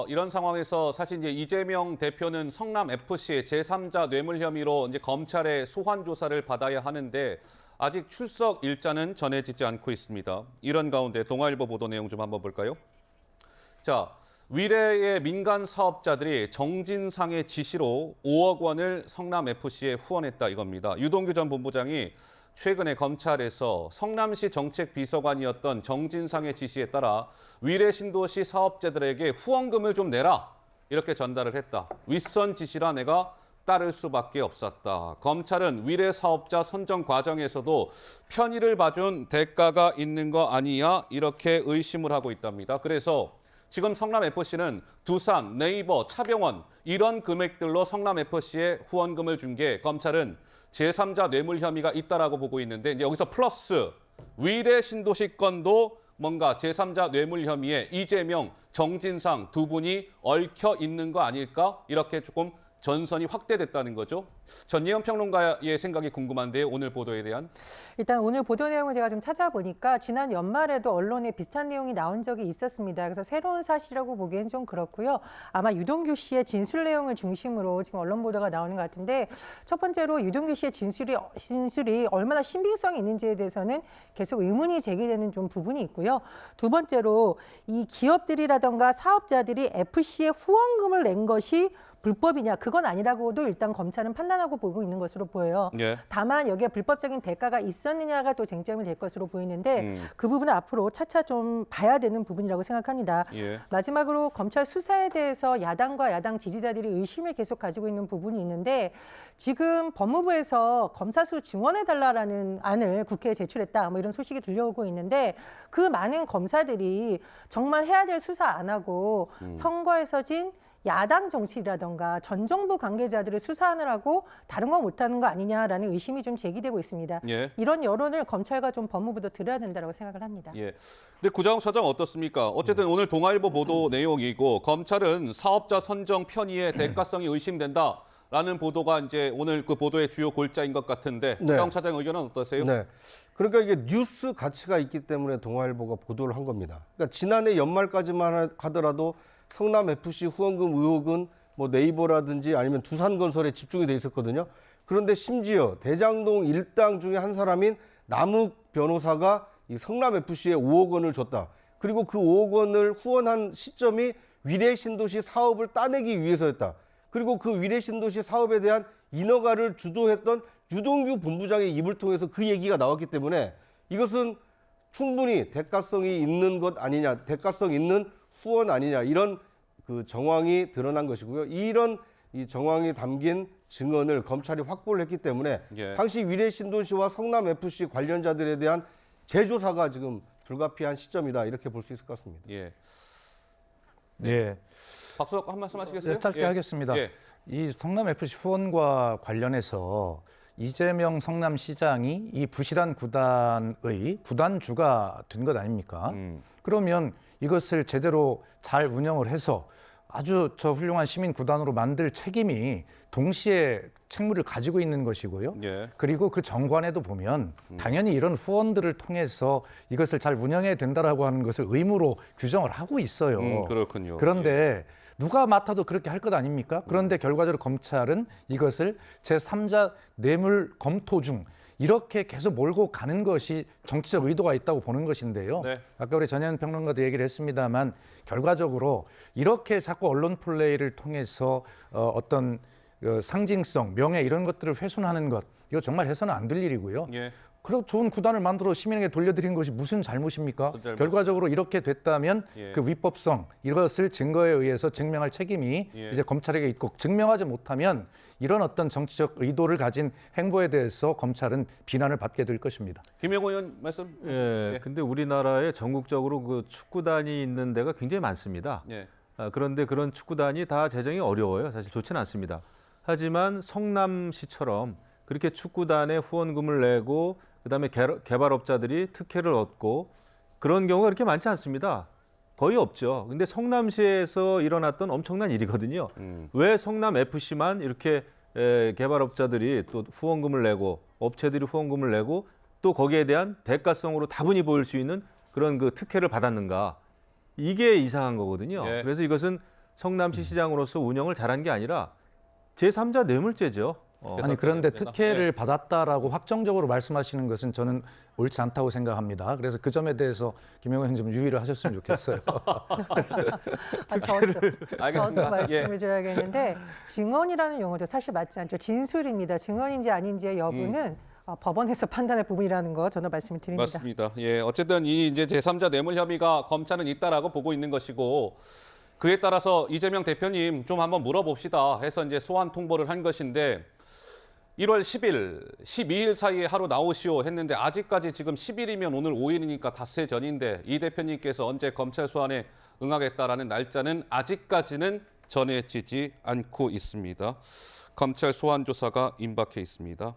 이런 상황에서 사실 이제 이재명 대표는 성남 FC의 제3자 뇌물 혐의로 이제 검찰의 소환 조사를 받아야 하는데 아직 출석 일자는 전해지지 않고 있습니다. 이런 가운데 동아일보 보도 내용 좀 한번 볼까요? 자, 위례의 민간 사업자들이 정진상의 지시로 5억 원을 성남 FC에 후원했다 이겁니다. 유동규 전 본부장이 최근에 검찰에서 성남시 정책비서관이었던 정진상의 지시에 따라 위례 신도시 사업자들에게 후원금을 좀 내라 이렇게 전달을 했다. 윗선 지시라 내가 따를 수밖에 없었다. 검찰은 위례 사업자 선정 과정에서도 편의를 봐준 대가가 있는 거 아니냐 이렇게 의심을 하고 있답니다. 그래서 지금 성남FC는 두산, 네이버, 차병원 이런 금액들로 성남FC에 후원금을 준 게 검찰은 제3자 뇌물 혐의가 있다라고 보고 있는데 이제 여기서 플러스 위례 신도시 건도 뭔가 제3자 뇌물 혐의에 이재명, 정진상 두 분이 얽혀 있는 거 아닐까? 이렇게 조금 전선이 확대됐다는 거죠. 전예현 평론가의 생각이 궁금한데요. 오늘 보도에 대한. 일단 오늘 보도 내용을 제가 좀 찾아보니까 지난 연말에도 언론에 비슷한 내용이 나온 적이 있었습니다. 그래서 새로운 사실이라고 보기엔 좀 그렇고요. 아마 유동규 씨의 진술 내용을 중심으로 지금 언론 보도가 나오는 것 같은데 첫 번째로 유동규 씨의 진술이 얼마나 신빙성이 있는지에 대해서는 계속 의문이 제기되는 좀 부분이 있고요. 두 번째로 이 기업들이라던가 사업자들이 FC에 후원금을 낸 것이 불법이냐 그건 아니라고도 일단 검찰은 판단하고 보고 있는 것으로 보여요. 예. 다만 여기에 불법적인 대가가 있었느냐가 또 쟁점이 될 것으로 보이는데 그 부분은 앞으로 차차 좀 봐야 되는 부분이라고 생각합니다. 예. 마지막으로 검찰 수사에 대해서 야당과 야당 지지자들이 의심을 계속 가지고 있는 부분이 있는데 지금 법무부에서 검사수 증원해달라는 안을 국회에 제출했다 뭐 이런 소식이 들려오고 있는데 그 많은 검사들이 정말 해야 될 수사 안 하고 선거에서 진 야당 정치라던가 전 정부 관계자들을 수사하느라고 다른 거 못하는 거 아니냐라는 의심이 좀 제기되고 있습니다. 예. 이런 여론을 검찰과 좀 법무부도 들어야 된다고 생각을 합니다. 예. 근데 구자욱 차장 어떻습니까? 어쨌든 오늘 동아일보 보도 내용이고 검찰은 사업자 선정 편의의 대가성이 의심된다라는 보도가 이제 오늘 그 보도의 주요 골자인 것 같은데 네. 구자욱 차장 의견은 어떠세요? 네. 그러니까 이게 뉴스 가치가 있기 때문에 동아일보가 보도를 한 겁니다. 그러니까 지난해 연말까지만 하더라도 성남FC 후원금 의혹은 뭐 네이버라든지 아니면 두산건설에 집중이 돼 있었거든요. 그런데 심지어 대장동 일당 중에 한 사람인 남욱 변호사가 이 성남FC에 5억 원을 줬다. 그리고 그 5억 원을 후원한 시점이 위례신도시 사업을 따내기 위해서였다. 그리고 그 위례신도시 사업에 대한 인허가를 주도했던 유동규 본부장의 입을 통해서 그 얘기가 나왔기 때문에 이것은 충분히 대가성이 있는 것 아니냐, 대가성 있는 후원 아니냐 이런 그 정황이 드러난 것이고요. 이런 이 정황이 담긴 증언을 검찰이 확보를 했기 때문에 예. 당시 위례신도시와 성남FC 관련자들에 대한 재조사가 지금 불가피한 시점이다 이렇게 볼 수 있을 것 같습니다. 예. 네. 박수석 한 말씀 하시겠어요? 네, 짧게 예. 하겠습니다. 예. 이 성남FC 후원과 관련해서 이재명 성남시장이 이 부실한 구단의 구단주가 된 것 아닙니까? 그러면 이것을 제대로 잘 운영을 해서 아주 훌륭한 시민 구단으로 만들 책임이 동시에 책무를 가지고 있는 것이고요. 예. 그리고 그 정관에도 보면 당연히 이런 후원들을 통해서 이것을 잘 운영해야 된다라고 하는 것을 의무로 규정을 하고 있어요. 그렇군요. 그런데 누가 맡아도 그렇게 할 것 아닙니까? 그런데 결과적으로 검찰은 이것을 제3자 뇌물 검토 중 이렇게 계속 몰고 가는 것이 정치적 의도가 있다고 보는 것인데요. 네. 아까 우리 전현 평론가도 얘기를 했습니다만 결과적으로 이렇게 자꾸 언론 플레이를 통해서 어떤 상징성, 명예 이런 것들을 훼손하는 것 이거 정말 해서는 안 될 일이고요. 예. 그리고 좋은 구단을 만들어 시민에게 돌려드린 것이 무슨 잘못입니까? 무슨 잘못? 결과적으로 이렇게 됐다면 예. 그 위법성 이것을 증거에 의해서 증명할 책임이 예. 이제 검찰에게 있고 증명하지 못하면 이런 어떤 정치적 의도를 가진 행보에 대해서 검찰은 비난을 받게 될 것입니다. 김영호 의원 말씀. 예, 근데 우리나라에 전국적으로 그 축구단이 있는 데가 굉장히 많습니다. 예. 그런데 그런 축구단이 다 재정이 어려워요. 사실 좋지는 않습니다. 하지만 성남시처럼 그렇게 축구단에 후원금을 내고 그다음에 개발업자들이 특혜를 얻고 그런 경우가 그렇게 많지 않습니다. 거의 없죠. 근데 성남시에서 일어났던 엄청난 일이거든요. 왜 성남FC만 이렇게 개발업자들이 또 후원금을 내고 업체들이 후원금을 내고 또 거기에 대한 대가성으로 다분히 보일 수 있는 그런 그 특혜를 받았는가? 이게 이상한 거거든요. 예. 그래서 이것은 성남시 시장으로서 운영을 잘한 게 아니라 제3자 뇌물죄죠. 아니 그런데 되나? 특혜를 받았다라고 확정적으로 말씀하시는 것은 저는 옳지 않다고 생각합니다. 그래서 그 점에 대해서 김영호 형님 좀 유의를 하셨으면 좋겠어요. 저도 알겠습니다. 말씀을 드려야겠는데 증언이라는 용어도 사실 맞지 않죠. 진술입니다. 증언인지 아닌지의 여부는 법원에서 판단할 부분이라는 거 저는 말씀을 드립니다. 맞습니다. 예, 어쨌든 이 이제 제3자 뇌물 혐의가 검찰은 있다라고 보고 있는 것이고 그에 따라서 이재명 대표님 좀 한번 물어봅시다 해서 이제 소환 통보를 한 것인데 1월 10일, 12일 사이에 하루 나오시오 했는데 아직까지 지금 10일이면 오늘 5일이니까 닷새 전인데 이 대표님께서 언제 검찰 소환에 응하겠다라는 날짜는 아직까지는 전해지지 않고 있습니다. 검찰 소환 조사가 임박해 있습니다.